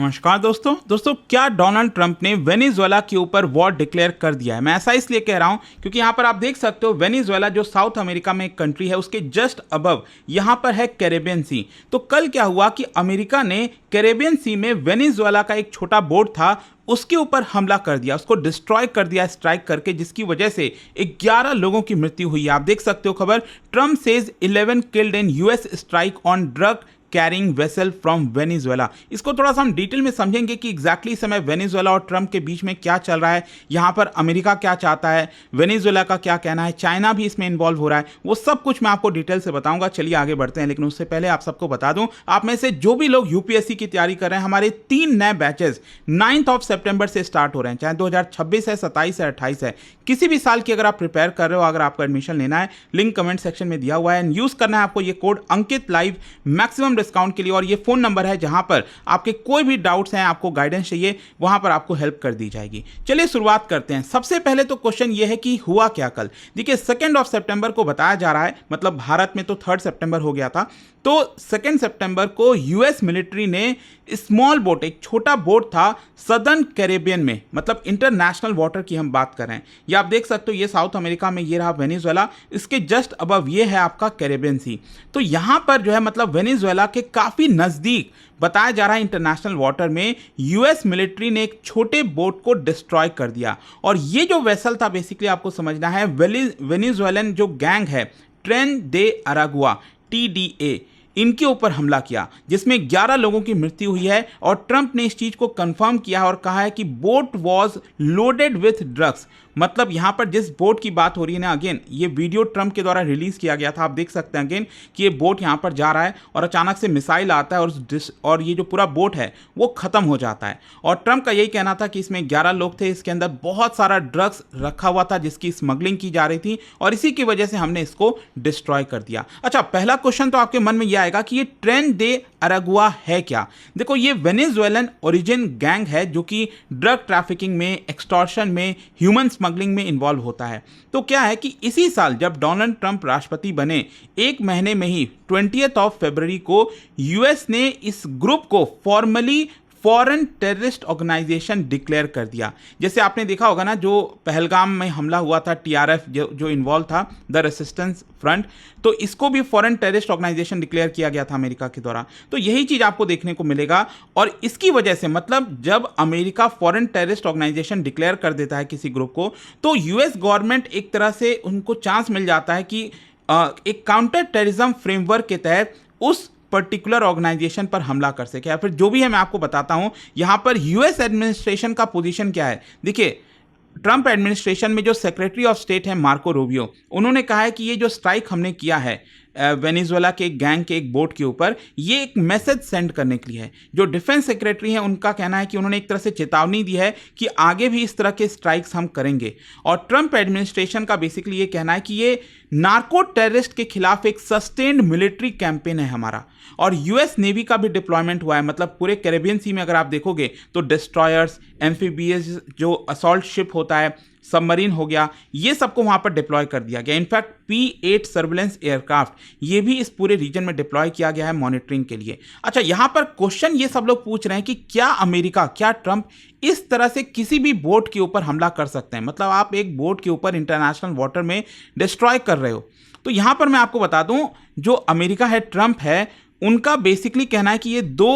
नमस्कार दोस्तों क्या डोनाल्ड ट्रंप ने वेनेजुएला के ऊपर वॉर डिक्लेयर कर दिया है। मैं ऐसा इसलिए कह रहा हूं क्योंकि यहां पर आप देख सकते हो वेनेजुएला जो साउथ अमेरिका में एक कंट्री है उसके जस्ट अबव यहां पर है कैरेबियन सी। तो कल क्या हुआ कि अमेरिका ने कैरेबियन सी में वेनेजुएला का एक छोटा बोट था उसके ऊपर हमला कर दिया, उसको डिस्ट्रॉय कर दिया स्ट्राइक करके, जिसकी वजह से 11 लोगों की मृत्यु हुई है। आप देख सकते हो खबर, Trump says 11 killed in US strike on drug carrying vessel from Venezuela. इसको थोड़ा सा हम डिटेल में समझेंगे कि एग्जैक्टली इस समय वेनेजुएला और ट्रंप के बीच में क्या चल रहा है, यहाँ पर अमेरिका क्या चाहता है, वेनेजुएला का क्या कहना है, चाइना भी इसमें इन्वॉल्व हो रहा है, वो सब कुछ मैं आपको डिटेल से बताऊंगा। चलिए आगे बढ़ते हैं, लेकिन उससे पहले आप सबको बता दूं, आप में से जो भी लोग यूपीएससी की तैयारी कर रहे हैं, हमारे 3 नए बैचेस 9 सितंबर से स्टार्ट हो रहे हैं, चाहे 2026 है, 27 है, 28 है, किसी भी साल की अगर आप प्रिपेयर कर रहे हो, अगर आपको एडमिशन लेना है, लिंक कमेंट सेक्शन में दिया हुआ है। यूज करना है आपको ये code Ankit live maximum discount के लिए, और ये फोन नंबर है जहां पर आपके कोई भी डाउट्स हैं, आपको गाइडेंस चाहिए, वहां पर आपको हेल्प कर दी जाएगी। चलिए शुरुआत करते हैं। सबसे पहले तो क्वेश्चन ये है कि हुआ क्या कल। देखिए 2 सितंबर को बताया जा रहा है, मतलब भारत में तो 3 सितंबर हो गया था, तो 2 सितंबर को यूएस मिलिट्री ने स्मॉल बोट, एक छोटा बोट था सदर्न कैरेबियन में, मतलब इंटरनेशनल वाटर की हम बात कर रहे हैं। ये आप देख सकते हो, ये साउथ अमेरिका में ये रहा वेनेजुएला, इसके जस्ट अबव ये है आपका कैरेबियन सी। तो यहां पर जो है मतलब वेनेजुएला के काफी नजदीक बताया जा रहा है इंटरनेशनल वाटर में यूएस मिलिट्री ने एक छोटे बोट को डिस्ट्रॉय कर दिया। और ये जो वेसल था बेसिकली आपको समझना है, वेनेजुएलन जो गैंग है ट्रेन दे अरागुआ TDA, इनके ऊपर हमला किया, जिसमें 11 लोगों की मृत्यु हुई है। और ट्रंप ने इस चीज को कंफर्म किया और कहा है कि boat was loaded with drugs. मतलब यहां पर जिस बोट की बात हो रही है ना, अगेन ये वीडियो ट्रंप के द्वारा रिलीज किया गया था, आप देख सकते हैं अगेन कि ये बोट यहां पर जा रहा है और अचानक से मिसाइल आता है और ये जो पूरा बोट है वो खत्म हो जाता है। और ट्रंप का यही कहना था कि इसमें 11 लोग थे, इसके अंदर बहुत सारा ड्रग्स रखा हुआ था जिसकी स्मगलिंग की जा रही थी, और इसी की वजह से हमने इसको डिस्ट्रॉय कर दिया। अच्छा, पहला क्वेश्चन तो आपके मन में यह आएगा कि ये ट्रेन दे अरागुआ है क्या। देखो, ये वेनेजुएलन ओरिजिन गैंग है जो कि ड्रग ट्रैफिकिंग में, एक्सटॉर्शन में, ह्यूमन स्मगलिंग में इन्वॉल्व होता है। तो क्या है कि इसी साल जब डोनाल्ड ट्रंप राष्ट्रपति बने, एक महीने में ही 20 फरवरी को यूएस ने इस ग्रुप को formally foreign terrorist organisation declare कर दिया। जैसे आपने देखा होगा ना, जो पहलगाम में हमला हुआ था, TRF जो इन्वॉल्व था, द रेसिस्टेंस फ्रंट, तो इसको भी फॉरेन टेररिस्ट ऑर्गेनाइजेशन डिक्लेयर किया गया था अमेरिका के द्वारा। तो यही चीज आपको देखने को मिलेगा, और इसकी वजह से मतलब जब America foreign terrorist organisation declare कर देता है किसी ग्रुप को, तो यूएस गवर्नमेंट एक तरह से उनको चांस मिल जाता है कि एक काउंटर टेररिज्म फ्रेमवर्क के तहत उस पर्टिकुलर ऑर्गेनाइजेशन पर हमला कर सके, या फिर जो भी है मैं आपको बताता हूं। यहां पर यूएस एडमिनिस्ट्रेशन का पोजीशन क्या है। देखिए, ट्रंप एडमिनिस्ट्रेशन में जो सेक्रेटरी ऑफ स्टेट है मार्को रूबियो, उन्होंने कहा है कि ये जो स्ट्राइक हमने किया है वेनेजुएला के एक गैंग के एक बोट के ऊपर, ये एक मैसेज सेंड करने के लिए है। जो डिफेंस सेक्रेटरी हैं उनका कहना है कि उन्होंने एक तरह से चेतावनी दी है कि आगे भी इस तरह के स्ट्राइक्स हम करेंगे। और ट्रंप एडमिनिस्ट्रेशन का बेसिकली ये कहना है कि ये नार्को टेररिस्ट के खिलाफ एक सस्टेन्ड मिलिट्री कैंपेन है हमारा। और यूएस नेवी का भी डिप्लॉयमेंट हुआ है, मतलब पूरे कैरेबियन सी में अगर आप देखोगे तो डिस्ट्रॉयर्स, एम्फीबियस जो असॉल्ट शिप होता है, सबमरीन हो गया, ये सबको वहां पर डिप्लॉय कर दिया गया। इनफैक्ट P-8 सर्विलेंस एयरक्राफ्ट ये भी इस पूरे रीजन में डिप्लॉय किया गया है मॉनिटरिंग के लिए। अच्छा, यहां पर क्वेश्चन ये सब लोग पूछ रहे हैं कि क्या अमेरिका, क्या ट्रंप इस तरह से किसी भी बोट के ऊपर हमला कर सकते हैं। मतलब आप एक बोट के ऊपर इंटरनेशनल वाटर में डिस्ट्रॉय कर रहे हो। तो यहां पर मैं आपको बता दूं, जो अमेरिका है, ट्रंप है, उनका बेसिकली कहना है कि ये 2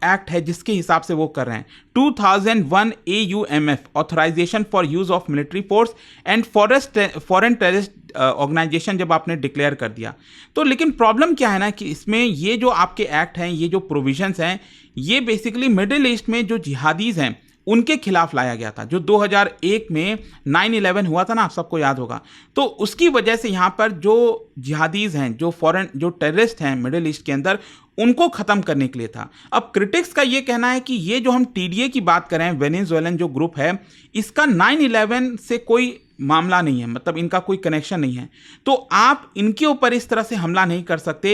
एक्ट है जिसके हिसाब से वो कर रहे हैं। 2001 AUMF authorisation for use of military force and foreign terrorist organisation जब आपने डिक्लेयर कर दिया, तो लेकिन प्रॉब्लम क्या है ना कि इसमें ये जो आपके एक्ट हैं, ये जो प्रोविजंस हैं, ये बेसिकली मिडिल ईस्ट में जो जिहादीज हैं उनके खिलाफ लाया गया था। जो 2001 में 9/11 हुआ था ना, आप सबको याद होगा, तो उसकी वजह से यहाँ पर जो जिहादीज हैं, जो टेररिस्ट हैं मिडिल ईस्ट के अंदर, उनको खत्म करने के लिए था। अब क्रिटिक्स का ये कहना है कि ये जो हम TDA की बात करें, वेनेजुएलन जो ग्रुप है, इसका 9/11 से कोई मामला नहीं है, मतलब इनका कोई कनेक्शन नहीं है, तो आप इनके ऊपर इस तरह से हमला नहीं कर सकते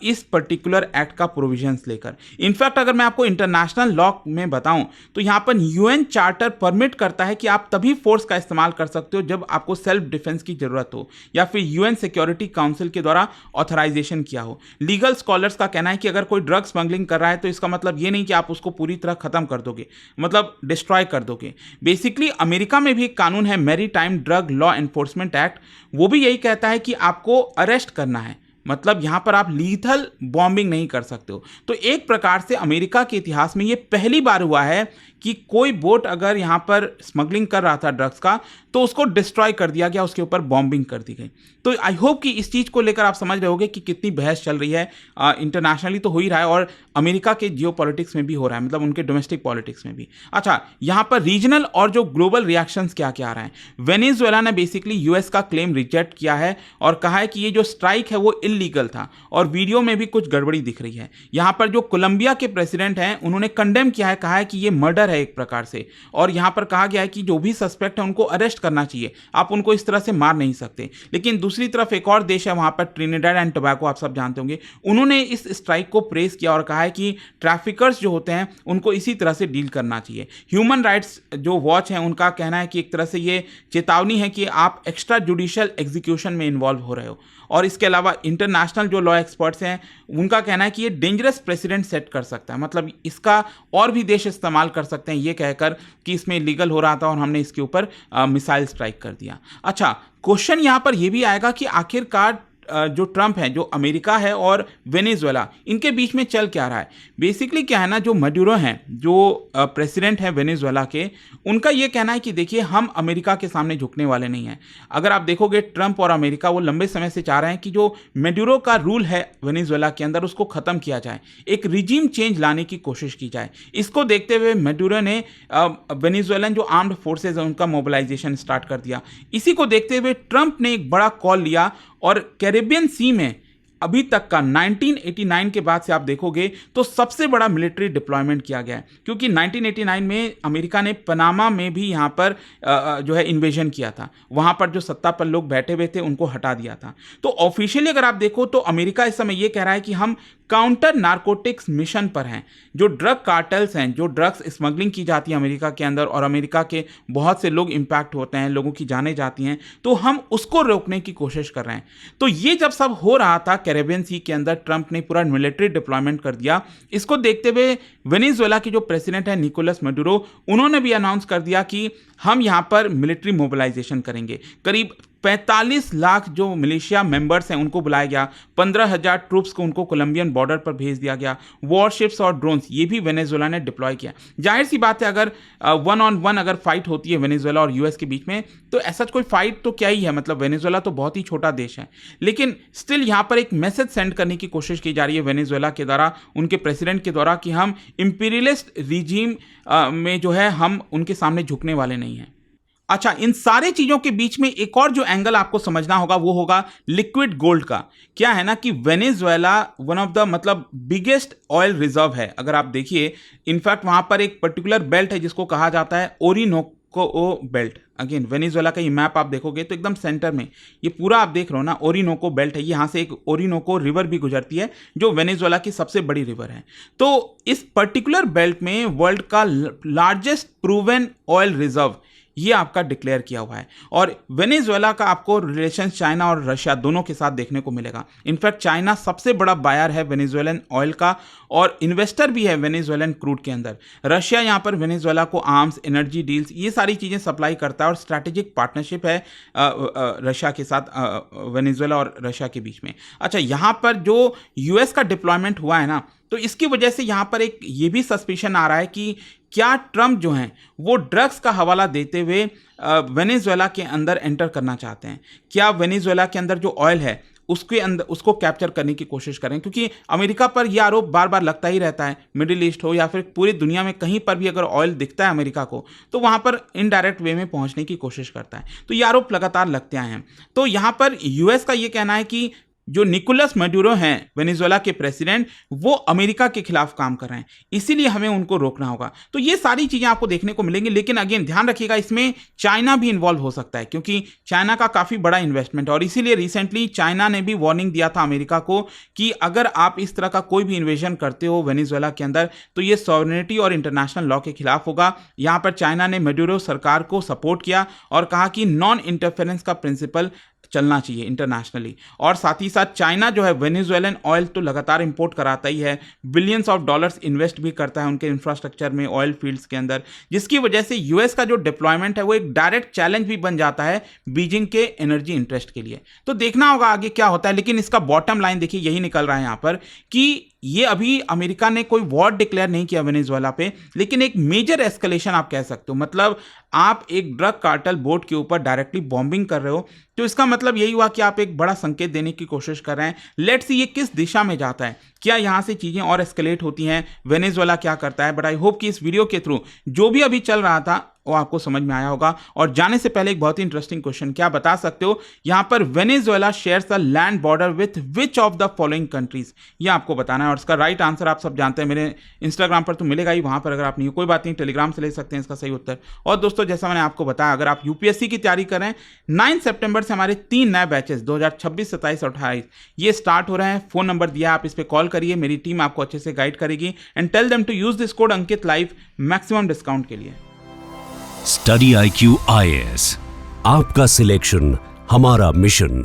इस पर्टिकुलर एक्ट का प्रोविजंस लेकर। इनफैक्ट अगर मैं आपको इंटरनेशनल लॉ में बताऊं तो यहां पर यूएन चार्टर परमिट करता है कि आप तभी फोर्स का इस्तेमाल कर सकते हो जब आपको सेल्फ डिफेंस की जरूरत हो या फिर यूएन सिक्योरिटी काउंसिल के द्वारा ऑथराइजेशन किया हो। लीगल स्कॉलर्स का कहना है कि अगर कोई ड्रग स्मगलिंग कर रहा है तो इसका मतलब ये नहीं कि आप उसको पूरी तरह खत्म कर दोगे, मतलब डिस्ट्रॉय कर दोगे। बेसिकली अमेरिका में भी एक कानून है maritime drug law enforcement act, वो भी यही कहता है कि आपको अरेस्ट करना है, मतलब यहां पर आप लीथल बॉम्बिंग नहीं कर सकते हो। तो एक प्रकार से अमेरिका के इतिहास में यह पहली बार हुआ है कि कोई बोट अगर यहां पर स्मगलिंग कर रहा था ड्रग्स का तो उसको डिस्ट्रॉय कर दिया गया, उसके ऊपर बॉम्बिंग कर दी गई। तो आई होप कि इस चीज़ को लेकर आप समझ रहे होगे कि कितनी बहस चल रही है। इंटरनेशनली तो हो ही रहा है और अमेरिका के जियो पॉलिटिक्स में भी हो रहा है, मतलब उनके डोमेस्टिक पॉलिटिक्स में भी। अच्छा, यहाँ पर रीजनल और जो ग्लोबल रिएक्शंस क्या क्या आ रहे हैं। वेनेजुएला ने बेसिकली यूएस का क्लेम रिजेक्ट किया है और कहा है कि ये जो स्ट्राइक है वो इलीगल था और वीडियो में भी कुछ गड़बड़ी दिख रही है। यहाँ पर जो कोलंबिया के प्रेसिडेंट हैं उन्होंने कंडेम किया है, कहा है कि ये मर्डर है एक प्रकार से, और यहां पर कहा गया है कि जो भी सस्पेक्ट है उनको अरेस्ट करना चाहिए, आप उनको इस तरह से मार नहीं सकते। लेकिन दूसरी तरफ एक और देश है वहां पर ट्रिनिडाड एंड टोबैगो, आप सब जानते होंगे, उन्होंने इस स्ट्राइक को प्रेस किया और कहा है कि ट्रैफिकर्स जो होते हैं उनको इसी तरह से डील करना चाहिए। ह्यूमन राइट्स जो वॉच है उनका कहना है कि एक तरह से ये चेतावनी है कि आप एक्स्ट्रा जुडिशियल एग्जीक्यूशन में इन्वॉल्व हो रहे हो। और इसके अलावा इंटरनेशनल जो लॉ एक्सपर्ट्स हैं उनका कहना है कि ये डेंजरस प्रेसिडेंट सेट कर सकता है, मतलब इसका और भी देश इस्तेमाल कर सकते हैं ये कहकर कि इसमें लीगल हो रहा था और हमने इसके ऊपर मिसाइल स्ट्राइक कर दिया। अच्छा, क्वेश्चन यहाँ पर यह भी आएगा कि आखिरकार जो ट्रंप है, जो अमेरिका है और वेनेजुएला, इनके बीच में चल क्या रहा है। बेसिकली क्या है ना, जो मडुरो हैं, जो प्रेसिडेंट हैं वेनेजुएला के, उनका ये कहना है कि देखिए हम अमेरिका के सामने झुकने वाले नहीं हैं। अगर आप देखोगे ट्रंप और अमेरिका वो लंबे समय से चाह रहे हैं कि जो मडुरो का रूल है वेनेजुएला के अंदर उसको ख़त्म किया जाए, एक रिजीम चेंज लाने की कोशिश की जाए। इसको देखते हुए मडुरो ने वेनेजुएलन जो आर्म्ड फोर्सेज हैं उनका मोबिलाइजेशन स्टार्ट कर दिया। इसी को देखते हुए ट्रंप ने एक बड़ा कॉल लिया और कैरेबियन सी में अभी तक का 1989 के बाद से आप देखोगे तो सबसे बड़ा मिलिट्री डिप्लॉयमेंट किया गया है, क्योंकि 1989 में अमेरिका ने पनामा में भी यहाँ पर जो है इन्वेजन किया था, वहाँ पर जो सत्ता पर लोग बैठे हुए थे उनको हटा दिया था। तो ऑफिशियली अगर आप देखो तो अमेरिका इस समय ये कह रहा है कि हम काउंटर नारकोटिक्स मिशन पर हैं। जो ड्रग कार्टेल्स हैं, जो ड्रग्स स्मगलिंग की जाती है अमेरिका के अंदर और अमेरिका के बहुत से लोग इंपैक्ट होते हैं, लोगों की जानें जाती हैं, तो हम उसको रोकने की कोशिश कर रहे हैं। तो ये जब सब हो रहा था कैरेबियन सी के अंदर, ट्रंप ने पूरा मिलिट्री डिप्लॉयमेंट कर दिया। इसको देखते हुए वेनेजुएला के जो प्रेसिडेंट है निकोलस मडुरो, उन्होंने भी अनाउंस कर दिया कि हम यहाँ पर मिलिट्री मोबिलाइजेशन करेंगे। करीब 45 लाख जो मिलिशिया मेंबर्स हैं उनको बुलाया गया, 15,000 ट्रूप्स को उनको कोलंबियन बॉर्डर पर भेज दिया गया, वॉरशिप्स और ड्रोन्स ये भी वेनेजुएला ने डिप्लॉय किया। जाहिर सी बात है अगर 1-on-1 अगर फाइट होती है वेनेजुएला और यूएस के बीच में तो ऐसा कोई फाइट तो क्या ही है, मतलब वेनेजुएला तो बहुत ही छोटा देश है, लेकिन स्टिल यहाँ पर एक मैसेज सेंड करने की कोशिश की जा रही है वेनेजुएला के द्वारा, उनके प्रेसिडेंट के द्वारा, कि हम इंपीरियलिस्ट रिजीम में जो है हम उनके सामने झुकने वाले नहीं हैं। अच्छा, इन सारे चीजों के बीच में एक और जो एंगल आपको समझना होगा वो होगा लिक्विड गोल्ड का। क्या है ना कि वेनेजुएला वन ऑफ द मतलब बिगेस्ट ऑयल रिजर्व है। अगर आप देखिए, इनफैक्ट वहां पर एक पर्टिकुलर बेल्ट है जिसको कहा जाता है ओरिनोको बेल्ट। अगेन वेनेजुएला का ये मैप आप देखोगे तो एकदम सेंटर में ये पूरा आप देख रहे हो ना, ओरिनोको बेल्ट है। यहाँ से एक ओरिनोको रिवर भी गुजरती है जो वेनेजुएला की सबसे बड़ी रिवर है। तो इस पर्टिकुलर बेल्ट में वर्ल्ड का लार्जेस्ट प्रूवन ऑयल रिजर्व ये आपका डिक्लेयर किया हुआ है। और वेनेजुएला का आपको रिलेशन चाइना और रशिया दोनों के साथ देखने को मिलेगा। इनफैक्ट चाइना सबसे बड़ा बायर है वेनेजुएलन ऑयल का और इन्वेस्टर भी है वेनेजुएलन क्रूड के अंदर। रशिया यहाँ पर वेनेजुएला को आर्म्स, एनर्जी डील्स, ये सारी चीज़ें सप्लाई करता है और स्ट्रैटेजिक पार्टनरशिप है रशिया के साथ, वेनेजुएला और रशिया के बीच में। अच्छा, यहाँ पर जो यूएस का डिप्लॉयमेंट हुआ है ना, तो इसकी वजह से यहाँ पर एक ये भी सस्पिशन आ रहा है कि क्या ट्रंप जो हैं वो ड्रग्स का हवाला देते हुए वेनेजुएला के अंदर एंटर करना चाहते हैं। क्या वेनेजुएला के अंदर जो ऑयल है उसके अंदर उसको कैप्चर करने की कोशिश करें, क्योंकि अमेरिका पर यह आरोप बार बार लगता ही रहता है, मिडिल ईस्ट हो या फिर पूरी दुनिया में कहीं पर भी अगर ऑयल दिखता है अमेरिका को तो वहाँ पर इनडायरेक्ट वे में पहुँचने की कोशिश करता है। तो ये आरोप लगातार लगते आए हैं। तो यहाँ पर यूएस का ये कहना है कि जो निकोलस मडूरो हैं वेनेजुएला के प्रेसिडेंट, वो अमेरिका के खिलाफ काम कर रहे हैं, इसीलिए हमें उनको रोकना होगा। तो ये सारी चीजें आपको देखने को मिलेंगी, लेकिन अगेन ध्यान रखिएगा इसमें चाइना भी इन्वॉल्व हो सकता है, क्योंकि चाइना का काफी बड़ा इन्वेस्टमेंट है और इसीलिए रिसेंटली चाइना ने भी वार्निंग दिया था अमेरिका को कि अगर आप इस तरह का कोई भी इन्वेजन करते हो वेनेजुएला के अंदर तो ये सॉवरेनिटी और इंटरनेशनल लॉ के खिलाफ होगा। यहां पर चाइना ने मडूरो सरकार को सपोर्ट किया और कहा कि नॉन इंटरफेरेंस का प्रिंसिपल चलना चाहिए इंटरनेशनली। और साथ ही साथ चाइना जो है वेनेजुएलन ऑयल तो लगातार इंपोर्ट कराता ही है, बिलियंस ऑफ डॉलर्स इन्वेस्ट भी करता है उनके इंफ्रास्ट्रक्चर में, ऑयल फील्ड्स के अंदर, जिसकी वजह से यूएस का जो डिप्लॉयमेंट है वो एक डायरेक्ट चैलेंज भी बन जाता है बीजिंग के एनर्जी इंटरेस्ट के लिए। तो देखना होगा आगे क्या होता है, लेकिन इसका बॉटम लाइन देखिए यही निकल रहा है यहां पर कि ये अभी अमेरिका ने कोई वॉर डिक्लेयर नहीं किया वेनेजुएला पे, लेकिन एक मेजर एस्केलेशन आप कह सकते हो। मतलब आप एक ड्रग कार्टेल बोट के ऊपर डायरेक्टली बॉम्बिंग कर रहे हो, तो इसका मतलब यही हुआ कि आप एक बड़ा संकेत देने की कोशिश कर रहे हैं। लेट्स सी ये किस दिशा में जाता है, क्या यहां से चीजें और एस्केलेट होती हैं, वेनेजुएला क्या करता है। बट आई होप कि इस वीडियो के थ्रू जो भी अभी चल रहा था वो आपको समझ में आया होगा। और जाने से पहले एक बहुत ही इंटरेस्टिंग क्वेश्चन, क्या बता सकते हो यहां पर Venezuela shares the land border with which of the following countries, ये आपको बताना है। और इसका राइट आंसर आप सब जानते हैं, मेरे इंस्टाग्राम पर तो मिलेगा ही, वहां पर अगर आप नहीं हो कोई बात नहीं, टेलीग्राम से ले सकते हैं इसका सही उत्तर। और दोस्तों जैसा मैंने आपको बताया, अगर आप यूपीएससी की तैयारी कर रहे हैं, 9 सितंबर से हमारे 3 नए बैचेस 2026, 27 और 28 ये स्टार्ट हो रहे हैं। फोन नंबर दिया है, आप इस पर कॉल करिए, मेरी टीम आपको अच्छे से गाइड करेगी। And tell them to use this code Ankit live maximum discount के लिए। स्टडी IQ IAS, आपका सिलेक्शन हमारा मिशन।